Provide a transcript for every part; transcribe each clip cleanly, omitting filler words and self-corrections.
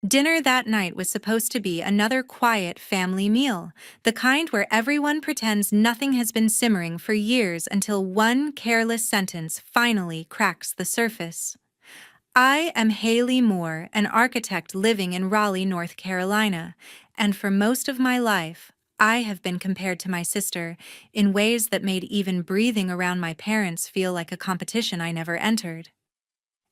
Dinner that night was supposed to be another quiet family meal, the kind where everyone pretends nothing has been simmering for years until one careless sentence finally cracks the surface. I am Hailey Moore, an architect living in Raleigh, North Carolina, and for most of my life, I have been compared to my sister in ways that made even breathing around my parents feel like a competition I never entered.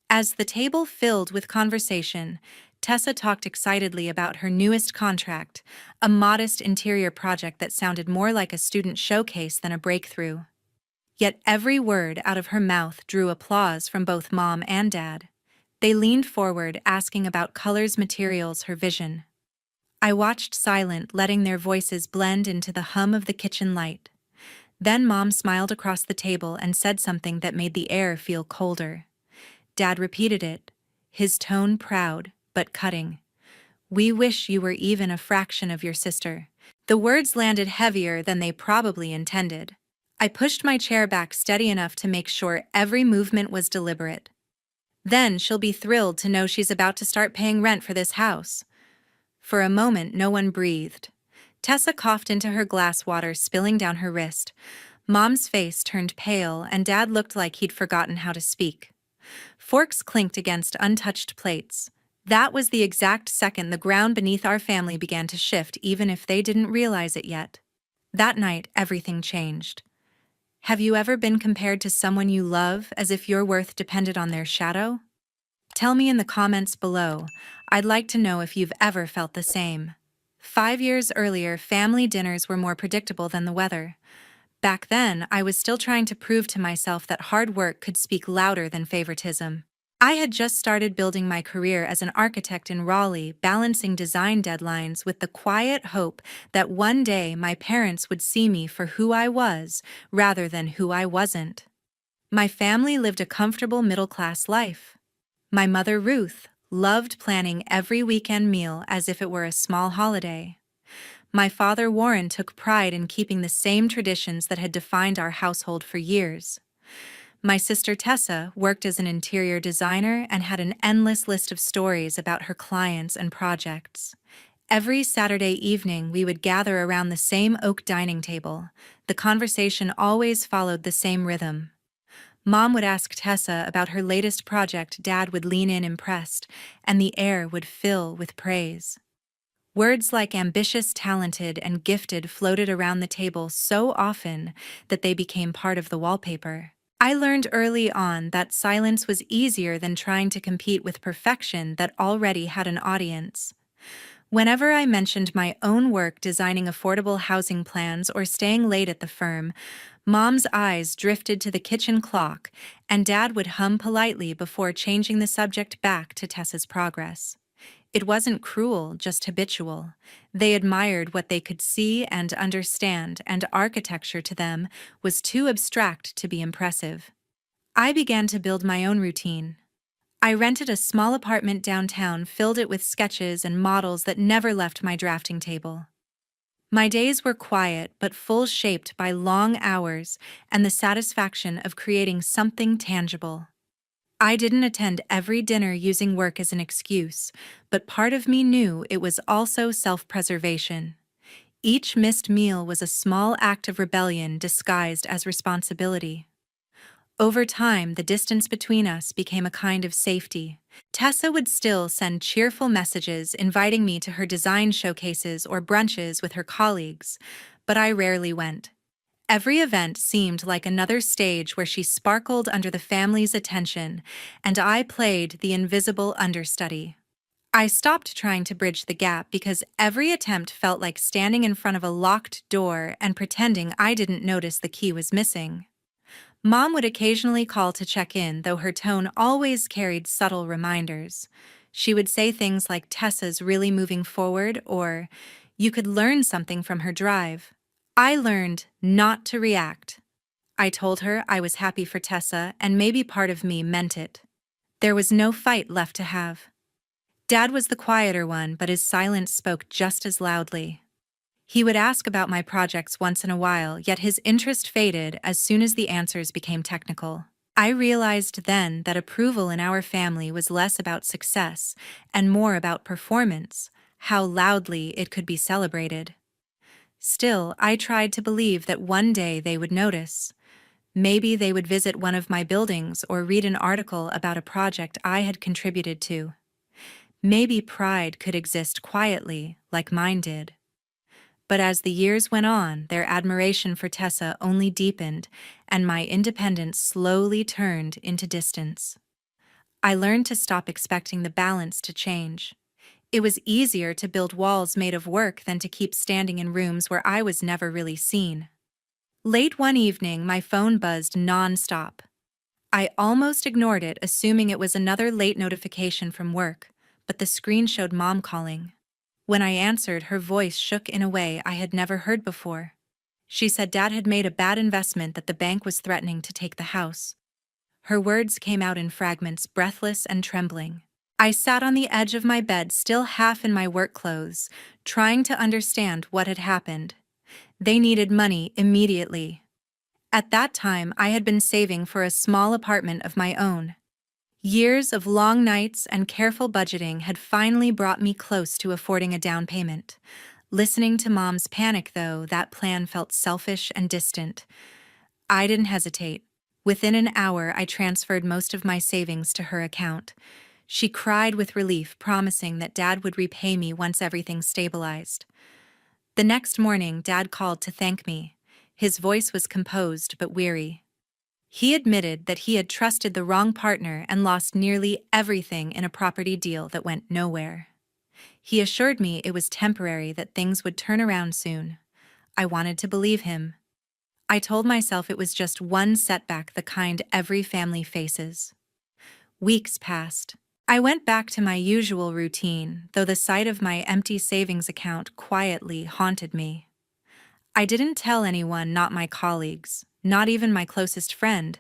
As the table filled with conversation, Tessa talked excitedly about her newest contract, a modest interior project that sounded more like a student showcase than a breakthrough. Yet every word out of her mouth drew applause from both Mom and Dad. They leaned forward, asking about colors, materials, her vision. I watched silent, letting their voices blend into the hum of the kitchen light. Then Mom smiled across the table and said something that made the air feel colder. Dad repeated it, his tone proud, but cutting. "We wish you were even a fraction of your sister." The words landed heavier than they probably intended. I pushed my chair back steady enough to make sure every movement was deliberate. "Then she'll be thrilled to know she's about to start paying rent for this house." For a moment, no one breathed. Tessa coughed into her glass, water spilling down her wrist. Mom's face turned pale, and Dad looked like he'd forgotten how to speak. Forks clinked against untouched plates. That was the exact second the ground beneath our family began to shift, even if they didn't realize it yet. That night, everything changed. Have you ever been compared to someone you love as if your worth depended on their shadow? Tell me in the comments below. I'd like to know if you've ever felt the same. 5 years earlier, family dinners were more predictable than the weather. Back then, I was still trying to prove to myself that hard work could speak louder than favoritism. I had just started building my career as an architect in Raleigh, balancing design deadlines with the quiet hope that one day my parents would see me for who I was rather than who I wasn't. My family lived a comfortable middle-class life. My mother, Ruth, loved planning every weekend meal as if it were a small holiday. My father, Warren, took pride in keeping the same traditions that had defined our household for years. My sister, Tessa, worked as an interior designer and had an endless list of stories about her clients and projects. Every Saturday evening, we would gather around the same oak dining table. The conversation always followed the same rhythm. Mom would ask Tessa about her latest project, Dad would lean in impressed, and the air would fill with praise. Words like ambitious, talented, and gifted floated around the table so often that they became part of the wallpaper. I learned early on that silence was easier than trying to compete with perfection that already had an audience. Whenever I mentioned my own work designing affordable housing plans or staying late at the firm, Mom's eyes drifted to the kitchen clock, and Dad would hum politely before changing the subject back to Tessa's progress. It wasn't cruel, just habitual. They admired what they could see and understand, and architecture to them was too abstract to be impressive. I began to build my own routine. I rented a small apartment downtown, filled it with sketches and models that never left my drafting table. My days were quiet but full, shaped by long hours and the satisfaction of creating something tangible. I didn't attend every dinner using work as an excuse, but part of me knew it was also self-preservation. Each missed meal was a small act of rebellion disguised as responsibility. Over time, the distance between us became a kind of safety. Tessa would still send cheerful messages inviting me to her design showcases or brunches with her colleagues, but I rarely went. Every event seemed like another stage where she sparkled under the family's attention, and I played the invisible understudy. I stopped trying to bridge the gap because every attempt felt like standing in front of a locked door and pretending I didn't notice the key was missing. Mom would occasionally call to check in, though her tone always carried subtle reminders. She would say things like, "Tessa's really moving forward," or, "You could learn something from her drive." I learned not to react. I told her I was happy for Tessa, and maybe part of me meant it. There was no fight left to have. Dad was the quieter one, but his silence spoke just as loudly. He would ask about my projects once in a while, yet his interest faded as soon as the answers became technical. I realized then that approval in our family was less about success and more about performance, how loudly it could be celebrated. Still, I tried to believe that one day they would notice. Maybe they would visit one of my buildings or read an article about a project I had contributed to. Maybe pride could exist quietly, like mine did. But as the years went on, their admiration for Tessa only deepened, and my independence slowly turned into distance. I learned to stop expecting the balance to change. It was easier to build walls made of work than to keep standing in rooms where I was never really seen. Late one evening, my phone buzzed nonstop. I almost ignored it, assuming it was another late notification from work, but the screen showed Mom calling. When I answered, her voice shook in a way I had never heard before. She said Dad had made a bad investment, that the bank was threatening to take the house. Her words came out in fragments, breathless and trembling. I sat on the edge of my bed, still half in my work clothes, trying to understand what had happened. They needed money immediately. At that time, I had been saving for a small apartment of my own. Years of long nights and careful budgeting had finally brought me close to affording a down payment. Listening to Mom's panic, though, that plan felt selfish and distant. I didn't hesitate. Within an hour, I transferred most of my savings to her account. She cried with relief, promising that Dad would repay me once everything stabilized. The next morning, Dad called to thank me. His voice was composed but weary. He admitted that he had trusted the wrong partner and lost nearly everything in a property deal that went nowhere. He assured me it was temporary, that things would turn around soon. I wanted to believe him. I told myself it was just one setback, the kind every family faces. Weeks passed. I went back to my usual routine, though the sight of my empty savings account quietly haunted me. I didn't tell anyone, not my colleagues, not even my closest friend,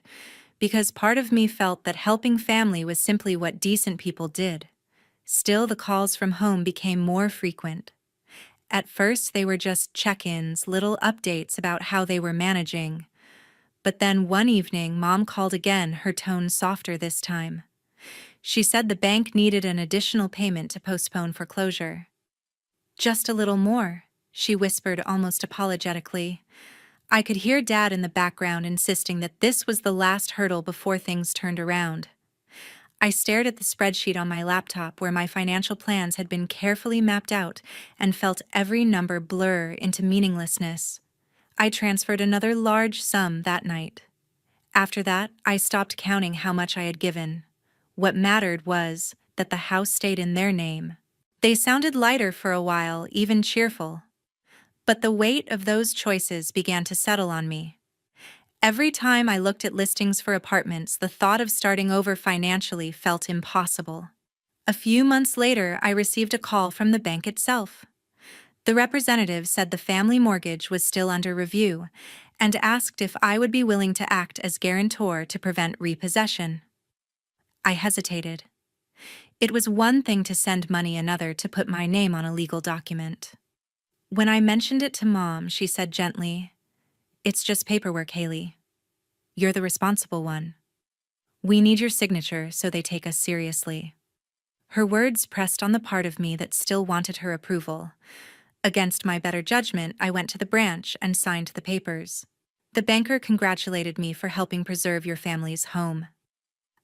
because part of me felt that helping family was simply what decent people did. Still, the calls from home became more frequent. At first, they were just check-ins, little updates about how they were managing. But then one evening, Mom called again, her tone softer this time. She said the bank needed an additional payment to postpone foreclosure. "Just a little more," she whispered almost apologetically. I could hear Dad in the background insisting that this was the last hurdle before things turned around. I stared at the spreadsheet on my laptop where my financial plans had been carefully mapped out and felt every number blur into meaninglessness. I transferred another large sum that night. After that, I stopped counting how much I had given. What mattered was that the house stayed in their name. They sounded lighter for a while, even cheerful. But the weight of those choices began to settle on me. Every time I looked at listings for apartments, the thought of starting over financially felt impossible. A few months later, I received a call from the bank itself. The representative said the family mortgage was still under review and asked if I would be willing to act as guarantor to prevent repossession. I hesitated. It was one thing to send money, another to put my name on a legal document. When I mentioned it to Mom, she said gently, "It's just paperwork, Hailey. You're the responsible one. We need your signature so they take us seriously." Her words pressed on the part of me that still wanted her approval. Against my better judgment, I went to the branch and signed the papers. The banker congratulated me for helping preserve your family's home.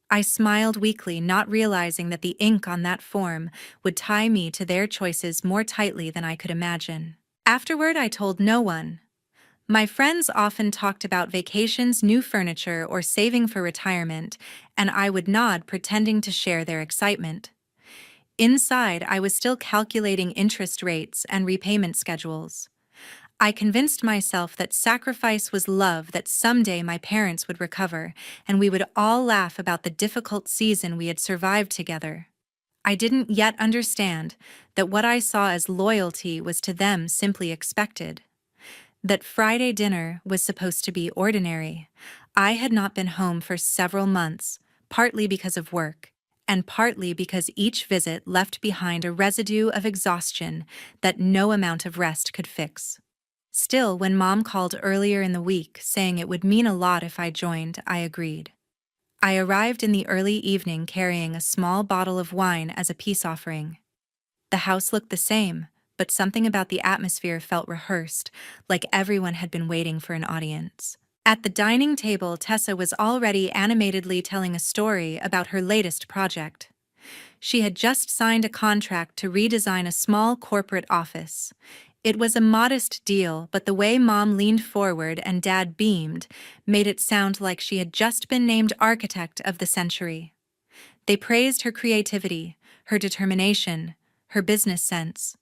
I smiled weakly, not realizing that the ink on that form would tie me to their choices more tightly than I could imagine. Afterward, I told no one. My friends often talked about vacations, new furniture, or saving for retirement, and I would nod, pretending to share their excitement. Inside, I was still calculating interest rates and repayment schedules. I convinced myself that sacrifice was love, that someday my parents would recover, and we would all laugh about the difficult season we had survived together. I didn't yet understand that what I saw as loyalty was to them simply expected. That Friday dinner was supposed to be ordinary. I had not been home for several months, partly because of work, and partly because each visit left behind a residue of exhaustion that no amount of rest could fix. Still, when Mom called earlier in the week saying it would mean a lot if I joined, I agreed. I arrived in the early evening carrying a small bottle of wine as a peace offering. The house looked the same, but something about the atmosphere felt rehearsed, like everyone had been waiting for an audience. At the dining table, Tessa was already animatedly telling a story about her latest project. She had just signed a contract to redesign a small corporate office. It was a modest deal, but the way Mom leaned forward and Dad beamed made it sound like she had just been named architect of the century. They praised her creativity, her determination, her business sense.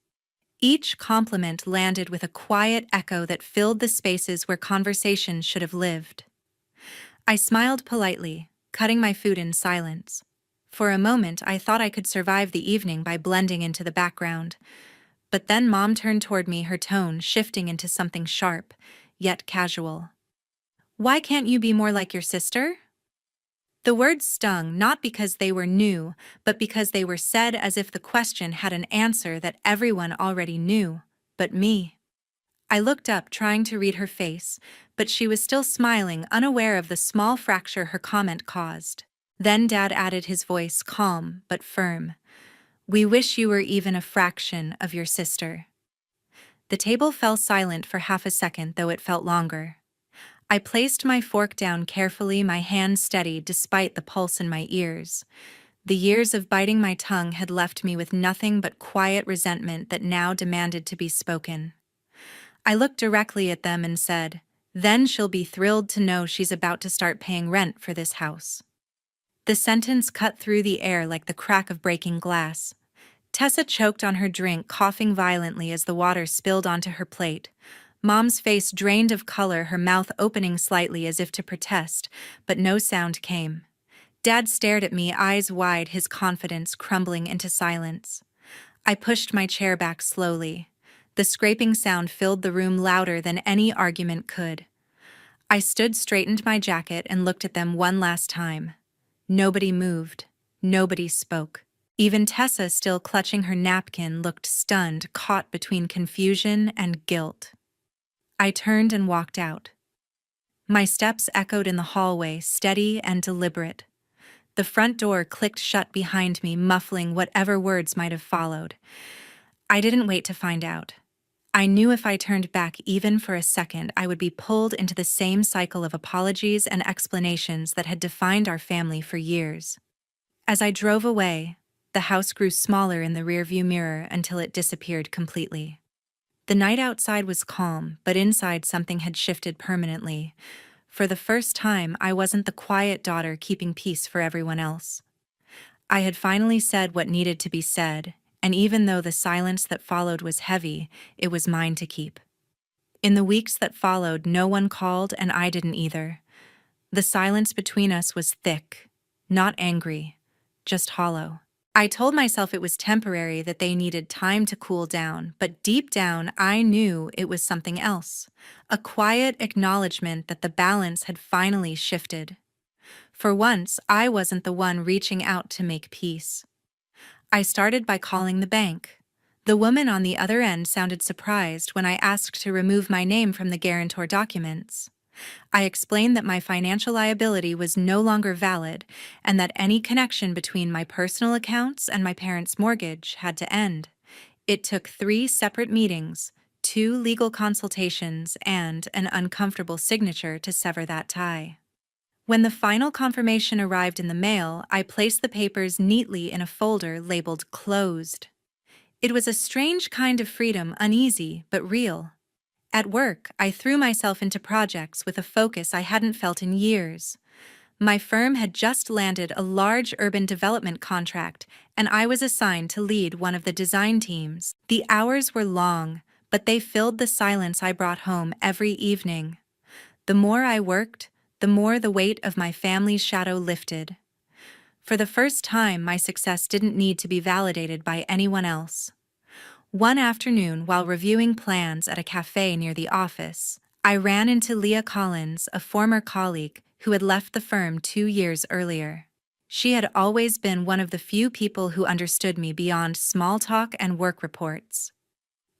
Each compliment landed with a quiet echo that filled the spaces where conversation should have lived. I smiled politely, cutting my food in silence. For a moment, I thought I could survive the evening by blending into the background. But then Mom turned toward me, her tone shifting into something sharp, yet casual. "Why can't you be more like your sister?" The words stung not because they were new, but because they were said as if the question had an answer that everyone already knew, but me. I looked up, trying to read her face, but she was still smiling, unaware of the small fracture her comment caused. Then Dad added, his voice calm but firm. "We wish you were even a fraction of your sister." The table fell silent for half a second, though it felt longer. I placed my fork down carefully, my hand steady despite the pulse in my ears. The years of biting my tongue had left me with nothing but quiet resentment that now demanded to be spoken. I looked directly at them and said, "Then she'll be thrilled to know she's about to start paying rent for this house." The sentence cut through the air like the crack of breaking glass. Tessa choked on her drink, coughing violently as the water spilled onto her plate. Mom's face drained of color, her mouth opening slightly as if to protest, but no sound came. Dad stared at me, eyes wide, his confidence crumbling into silence. I pushed my chair back slowly. The scraping sound filled the room louder than any argument could. I straightened my jacket and looked at them one last time. Nobody moved. Nobody spoke. Even Tessa, still clutching her napkin, looked stunned, caught between confusion and guilt. I turned and walked out. My steps echoed in the hallway, steady and deliberate. The front door clicked shut behind me, muffling whatever words might have followed. I didn't wait to find out. I knew if I turned back even for a second, I would be pulled into the same cycle of apologies and explanations that had defined our family for years. As I drove away, the house grew smaller in the rearview mirror until it disappeared completely. The night outside was calm, but inside something had shifted permanently. For the first time, I wasn't the quiet daughter keeping peace for everyone else. I had finally said what needed to be said, and even though the silence that followed was heavy, it was mine to keep. In the weeks that followed, no one called, and I didn't either. The silence between us was thick, not angry, just hollow. I told myself it was temporary, that they needed time to cool down, but deep down I knew it was something else, a quiet acknowledgement that the balance had finally shifted. For once, I wasn't the one reaching out to make peace. I started by calling the bank. The woman on the other end sounded surprised when I asked to remove my name from the guarantor documents. I explained that my financial liability was no longer valid and that any connection between my personal accounts and my parents' mortgage had to end. It took 3 separate meetings, 2 legal consultations, and an uncomfortable signature to sever that tie. When the final confirmation arrived in the mail, I placed the papers neatly in a folder labeled "Closed." It was a strange kind of freedom, uneasy but real. At work, I threw myself into projects with a focus I hadn't felt in years. My firm had just landed a large urban development contract, and I was assigned to lead one of the design teams. The hours were long, but they filled the silence I brought home every evening. The more I worked, the more the weight of my family's shadow lifted. For the first time, my success didn't need to be validated by anyone else. One afternoon, while reviewing plans at a cafe near the office, I ran into Leah Collins, a former colleague who had left the firm 2 years earlier. She had always been one of the few people who understood me beyond small talk and work reports.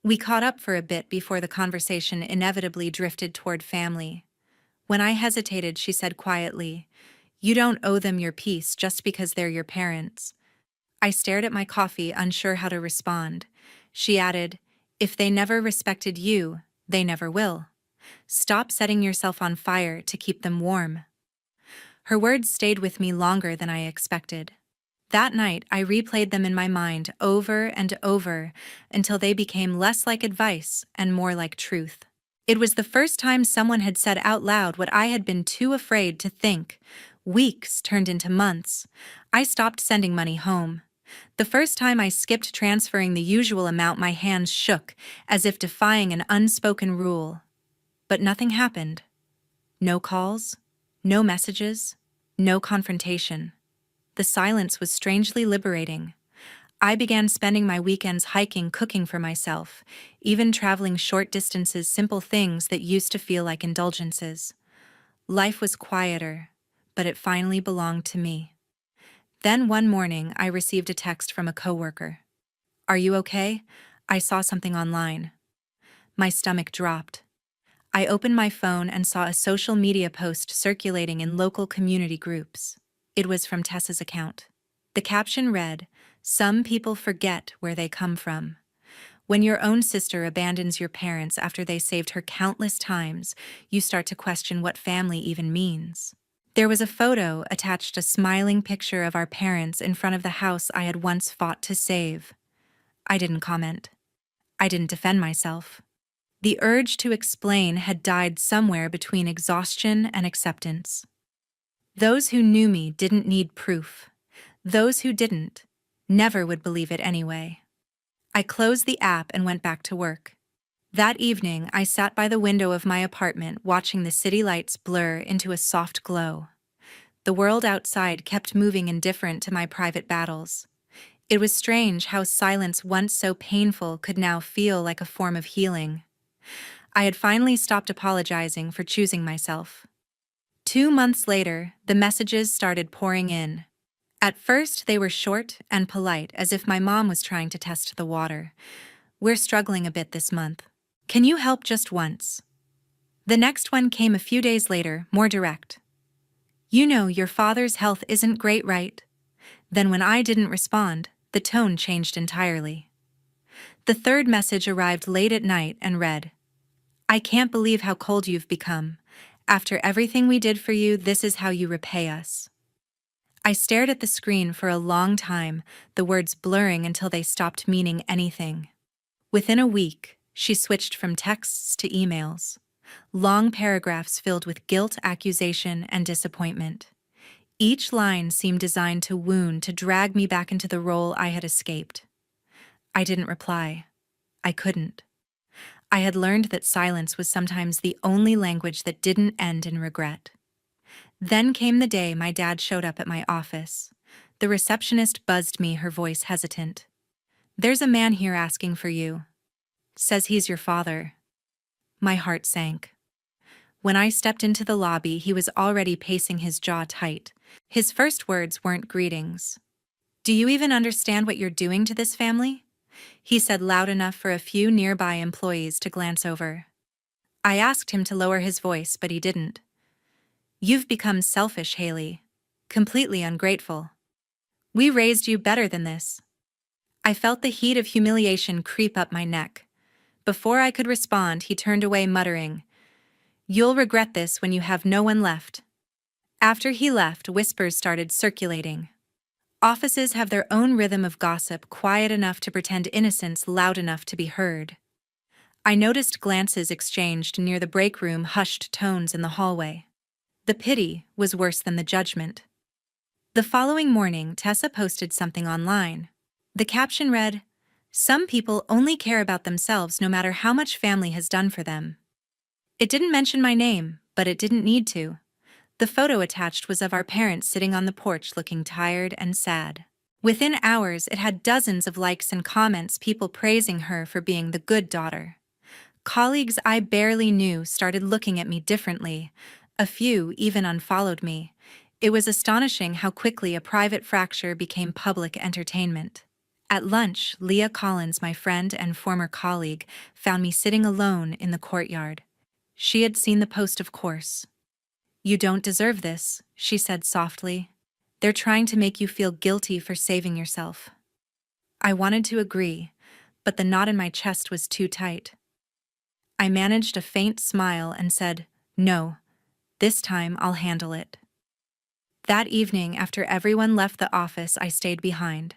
We caught up for a bit before the conversation inevitably drifted toward family. When I hesitated, she said quietly, You don't owe them your peace just because they're your parents. I stared at my coffee, unsure how to respond. She added, if they never respected you, they never will. Stop setting yourself on fire to keep them warm. Her words stayed with me longer than I expected. That night, I replayed them in my mind over and over until they became less like advice and more like truth. It was the first time someone had said out loud what I had been too afraid to think. Weeks turned into months. I stopped sending money home. The first time I skipped transferring the usual amount, my hands shook, as if defying an unspoken rule. But nothing happened. No calls, no messages, no confrontation. The silence was strangely liberating. I began spending my weekends hiking, cooking for myself, even traveling short distances, simple things that used to feel like indulgences. Life was quieter, but it finally belonged to me. Then one morning, I received a text from a coworker. Are you okay? I saw something online. My stomach dropped. I opened my phone and saw a social media post circulating in local community groups. It was from Tessa's account. The caption read, "Some people forget where they come from." When your own sister abandons your parents after they saved her countless times, you start to question what family even means. There was a photo attached, a smiling picture of our parents in front of the house I had once fought to save. I didn't comment. I didn't defend myself. The urge to explain had died somewhere between exhaustion and acceptance. Those who knew me didn't need proof. Those who didn't never would believe it anyway. I closed the app and went back to work. That evening, I sat by the window of my apartment watching the city lights blur into a soft glow. The world outside kept moving indifferent to my private battles. It was strange how silence once so painful could now feel like a form of healing. I had finally stopped apologizing for choosing myself. 2 months later, the messages started pouring in. At first, they were short and polite, as if my mom was trying to test the water. We're struggling a bit this month. Can you help just once? The next one came a few days later, more direct. You know your father's health isn't great, right? Then when I didn't respond, the tone changed entirely. The third message arrived late at night and read, I can't believe how cold you've become. After everything we did for you, this is how you repay us. I stared at the screen for a long time, the words blurring until they stopped meaning anything. Within a week, she switched from texts to emails. Long paragraphs filled with guilt, accusation, and disappointment. Each line seemed designed to wound, to drag me back into the role I had escaped. I didn't reply. I couldn't. I had learned that silence was sometimes the only language that didn't end in regret. Then came the day my dad showed up at my office. The receptionist buzzed me, her voice hesitant. There's a man here asking for you. Says he's your father. My heart sank. When I stepped into the lobby, he was already pacing, his jaw tight. His first words weren't greetings. Do you even understand what you're doing to this family? He said loud enough for a few nearby employees to glance over. I asked him to lower his voice, but he didn't. You've become selfish, Hailey. Completely ungrateful. We raised you better than this. I felt the heat of humiliation creep up my neck. Before I could respond, he turned away, muttering, You'll regret this when you have no one left. After he left, whispers started circulating. Offices have their own rhythm of gossip, quiet enough to pretend innocence, loud enough to be heard. I noticed glances exchanged near the break room, hushed tones in the hallway. The pity was worse than the judgment. The following morning, Tessa posted something online. The caption read, Some people only care about themselves no matter how much family has done for them. It didn't mention my name, but it didn't need to. The photo attached was of our parents sitting on the porch looking tired and sad. Within hours, it had dozens of likes and comments, people praising her for being the good daughter. Colleagues I barely knew started looking at me differently. A few even unfollowed me. It was astonishing how quickly a private fracture became public entertainment. At lunch, Leah Collins, my friend and former colleague, found me sitting alone in the courtyard. She had seen the post, of course. "You don't deserve this," she said softly. "They're trying to make you feel guilty for saving yourself." I wanted to agree, but the knot in my chest was too tight. I managed a faint smile and said, "No, this time I'll handle it." That evening, after everyone left the office, I stayed behind.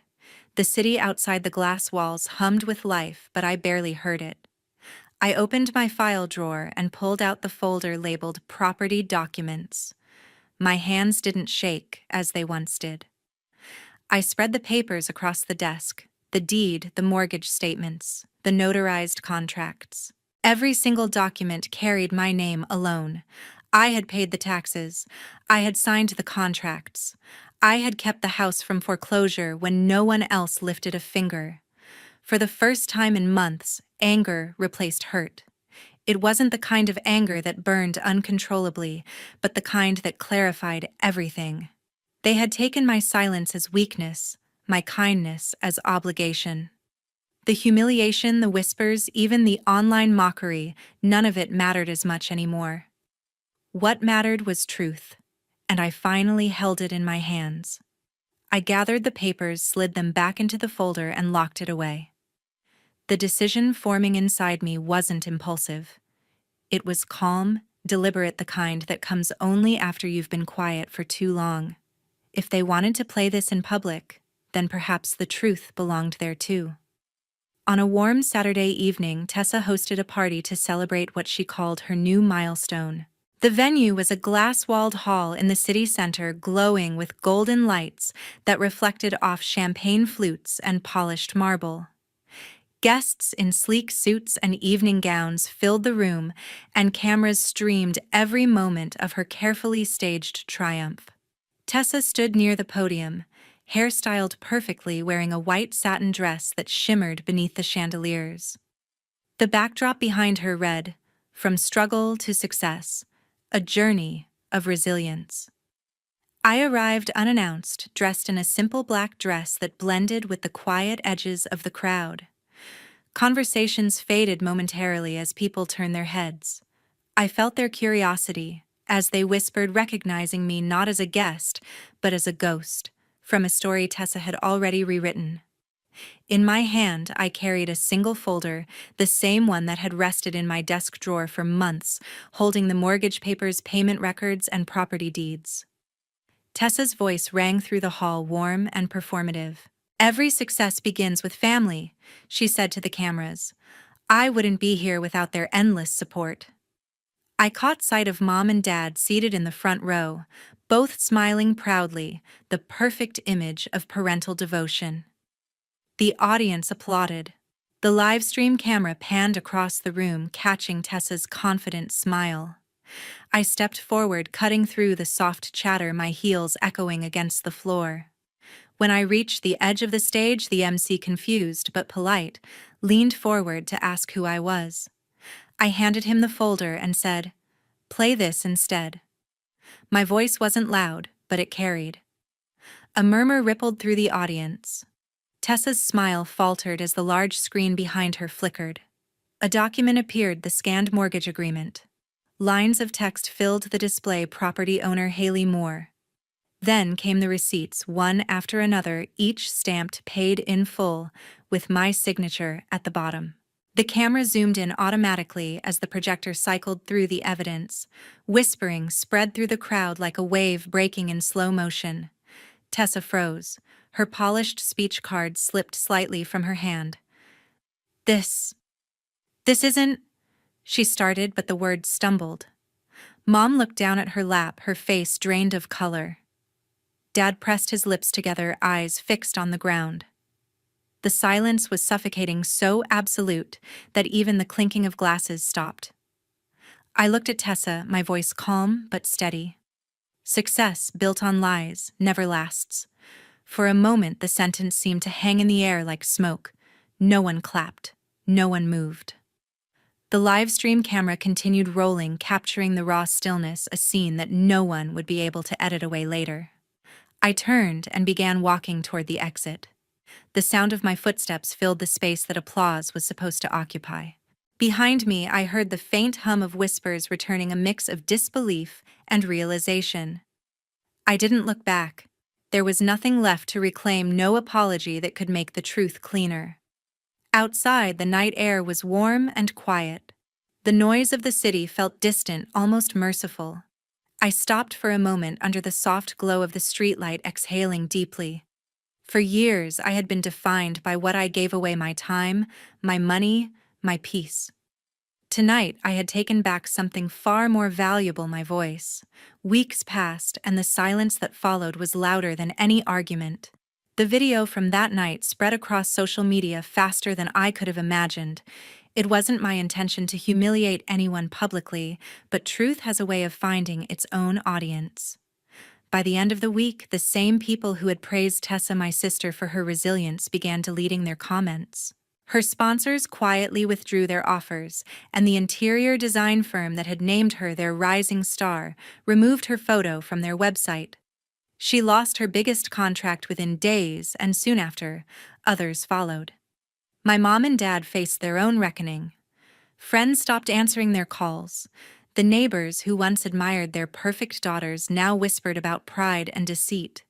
The city outside the glass walls hummed with life, but I barely heard it. I opened my file drawer and pulled out the folder labeled Property Documents. My hands didn't shake as they once did. I spread the papers across the desk: the deed, the mortgage statements, the notarized contracts. Every single document carried my name alone. I had paid the taxes. I had signed the contracts. I had kept the house from foreclosure when no one else lifted a finger. For the first time in months, anger replaced hurt. It wasn't the kind of anger that burned uncontrollably, but the kind that clarified everything. They had taken my silence as weakness, my kindness as obligation. The humiliation, the whispers, even the online mockery, none of it mattered as much anymore. What mattered was truth, and I finally held it in my hands. I gathered the papers, slid them back into the folder, and locked it away. The decision forming inside me wasn't impulsive. It was calm, deliberate, the kind that comes only after you've been quiet for too long. If they wanted to play this in public, then perhaps the truth belonged there too. On a warm Saturday evening, Tessa hosted a party to celebrate what she called her new milestone. The venue was a glass-walled hall in the city center, glowing with golden lights that reflected off champagne flutes and polished marble. Guests in sleek suits and evening gowns filled the room, and cameras streamed every moment of her carefully staged triumph. Tessa stood near the podium, hairstyled perfectly, wearing a white satin dress that shimmered beneath the chandeliers. The backdrop behind her read, "From struggle to success, a journey of resilience." I arrived unannounced, dressed in a simple black dress that blended with the quiet edges of the crowd. Conversations faded momentarily as people turned their heads. I felt their curiosity, as they whispered, recognizing me not as a guest, but as a ghost, from a story Tessa had already rewritten. In my hand, I carried a single folder, the same one that had rested in my desk drawer for months, holding the mortgage papers, payment records, and property deeds. Tessa's voice rang through the hall, warm and performative. "Every success begins with family," she said to the cameras. "I wouldn't be here without their endless support." I caught sight of Mom and Dad seated in the front row, both smiling proudly, the perfect image of parental devotion. The audience applauded. The live stream camera panned across the room, catching Tessa's confident smile. I stepped forward, cutting through the soft chatter, my heels echoing against the floor. When I reached the edge of the stage, the MC, confused but polite, leaned forward to ask who I was. I handed him the folder and said, "Play this instead." My voice wasn't loud, but it carried. A murmur rippled through the audience. Tessa's smile faltered as the large screen behind her flickered. A document appeared, the scanned mortgage agreement. Lines of text filled the display: property owner Hailey Moore. Then came the receipts, one after another, each stamped "paid in full," with my signature at the bottom. The camera zoomed in automatically as the projector cycled through the evidence. Whispering spread through the crowd like a wave breaking in slow motion. Tessa froze. Her polished speech card slipped slightly from her hand. This isn't," she started, but the words stumbled. Mom looked down at her lap, her face drained of color. Dad pressed his lips together, eyes fixed on the ground. The silence was suffocating, so absolute that even the clinking of glasses stopped. I looked at Tessa, my voice calm but steady. "Success built on lies never lasts." For a moment, the sentence seemed to hang in the air like smoke. No one clapped. No one moved. The live stream camera continued rolling, capturing the raw stillness, a scene that no one would be able to edit away later. I turned and began walking toward the exit. The sound of my footsteps filled the space that applause was supposed to occupy. Behind me, I heard the faint hum of whispers returning, a mix of disbelief and realization. I didn't look back. There was nothing left to reclaim, no apology that could make the truth cleaner. Outside, the night air was warm and quiet. The noise of the city felt distant, almost merciful. I stopped for a moment under the soft glow of the streetlight, exhaling deeply. For years, I had been defined by what I gave away: my time, my money, my peace. Tonight, I had taken back something far more valuable: my voice. Weeks passed, and the silence that followed was louder than any argument. The video from that night spread across social media faster than I could have imagined. It wasn't my intention to humiliate anyone publicly, but truth has a way of finding its own audience. By the end of the week, the same people who had praised Tessa, my sister, for her resilience began deleting their comments. Her sponsors quietly withdrew their offers, and the interior design firm that had named her their rising star removed her photo from their website. She lost her biggest contract within days, and soon after, others followed. My mom and dad faced their own reckoning. Friends stopped answering their calls. The neighbors who once admired their perfect daughters now whispered about pride and deceit.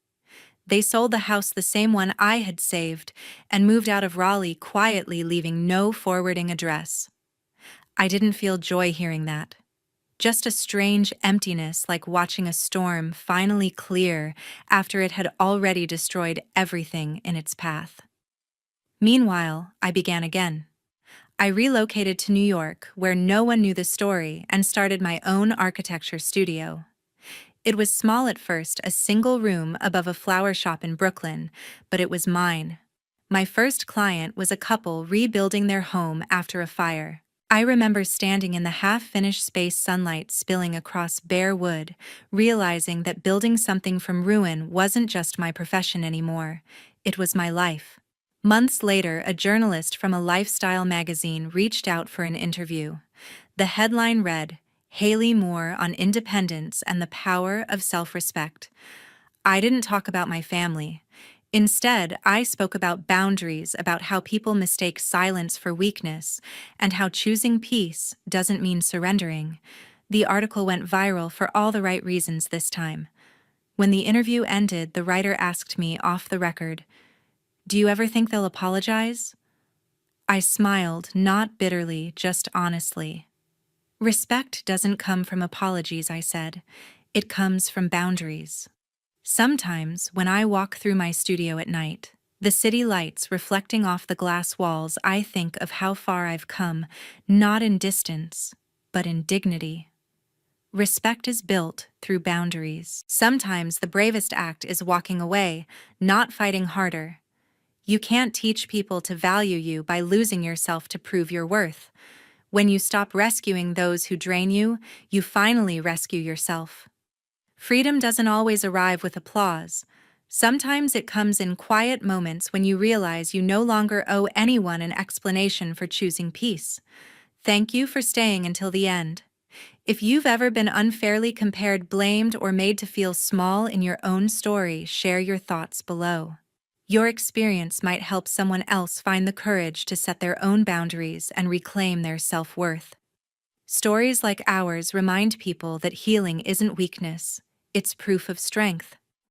They sold the house, the same one I had saved, and moved out of Raleigh quietly, leaving no forwarding address. I didn't feel joy hearing that. Just a strange emptiness, like watching a storm finally clear after it had already destroyed everything in its path. Meanwhile, I began again. I relocated to New York, where no one knew the story, and started my own architecture studio. It was small at first, a single room above a flower shop in Brooklyn, but it was mine. My first client was a couple rebuilding their home after a fire. I remember standing in the half-finished space, sunlight spilling across bare wood, realizing that building something from ruin wasn't just my profession anymore, it was my life. Months later, a journalist from a lifestyle magazine reached out for an interview. The headline read, "Hailey Moore on Independence and the Power of Self-Respect." I didn't talk about my family. Instead, I spoke about boundaries, about how people mistake silence for weakness, and how choosing peace doesn't mean surrendering. The article went viral for all the right reasons this time. When the interview ended, the writer asked me off the record, "Do you ever think they'll apologize?" I smiled, not bitterly, just honestly. "Respect doesn't come from apologies," I said. "It comes from boundaries." Sometimes, when I walk through my studio at night, the city lights reflecting off the glass walls, I think of how far I've come, not in distance, but in dignity. Respect is built through boundaries. Sometimes the bravest act is walking away, not fighting harder. You can't teach people to value you by losing yourself to prove your worth. When you stop rescuing those who drain you, you finally rescue yourself. Freedom doesn't always arrive with applause. Sometimes it comes in quiet moments when you realize you no longer owe anyone an explanation for choosing peace. Thank you for staying until the end. If you've ever been unfairly compared, blamed, or made to feel small in your own story, share your thoughts below. Your experience might help someone else find the courage to set their own boundaries and reclaim their self-worth. Stories like ours remind people that healing isn't weakness, it's proof of strength.